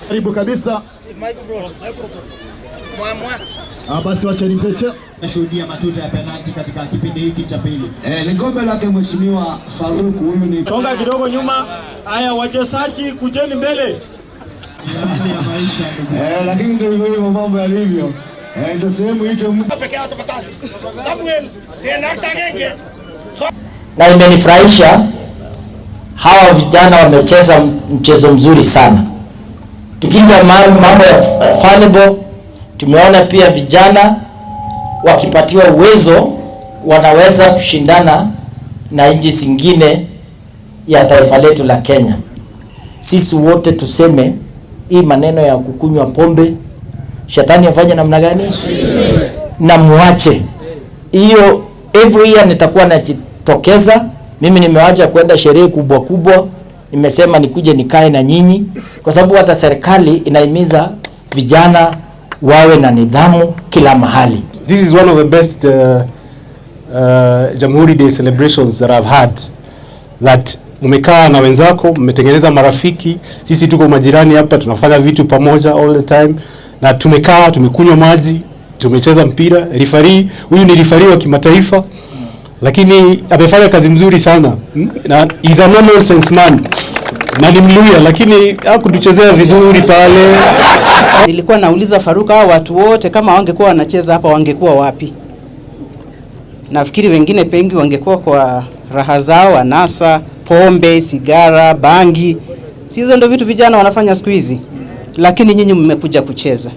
Karibu kabisa. Basi wacha nimpeche. Nashuhudia matuta ya penalti katika kipindi hiki cha pili. Ni kombe lake Mheshimiwa Farouk, huyu ni. Songa kidogo nyuma. Haya wachezaji kujeni mbele. Lakini ndio hivyo mambo yalivyo. Ndio sehemu hiyo Samuel, na imenifurahisha hawa vijana wamecheza mchezo mzuri sana. Tukija mambo ya volleyball, tumeona pia vijana wakipatiwa uwezo wanaweza kushindana na nchi zingine ya taifa letu la Kenya. Sisi wote tuseme hii maneno ya kukunywa pombe shetani afanye namna gani? Na muache hiyo. Every year nitakuwa najitokeza. Mimi nimewacha kwenda sherehe kubwa kubwa, nimesema nikuje nikae na nyinyi, kwa sababu hata serikali inahimiza vijana wawe na nidhamu kila mahali. This is one of the best Jamhuri Day celebrations that I've had, that umekaa na wenzako, mmetengeneza marafiki. Sisi tuko majirani hapa, tunafanya vitu pamoja all the time, na tumekaa, tumekunywa maji, tumecheza mpira. Referee huyu ni referee wa kimataifa, lakini amefanya kazi mzuri sana. Na he's a no-nonsense man. Malimluya, lakini hakutuchezea vizuri pale. Nilikuwa nauliza Farouk, hao watu wote kama wangekuwa wanacheza hapa wangekuwa wapi? Nafikiri wengine pengi wangekuwa kwa raha zao, anasa, pombe, sigara, bangi. Si hizo ndio vitu vijana wanafanya siku hizi? Lakini nyinyi mmekuja kucheza.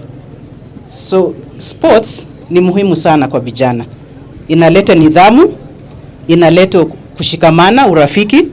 So sports ni muhimu sana kwa vijana. Inaleta nidhamu, inaleta kushikamana, urafiki.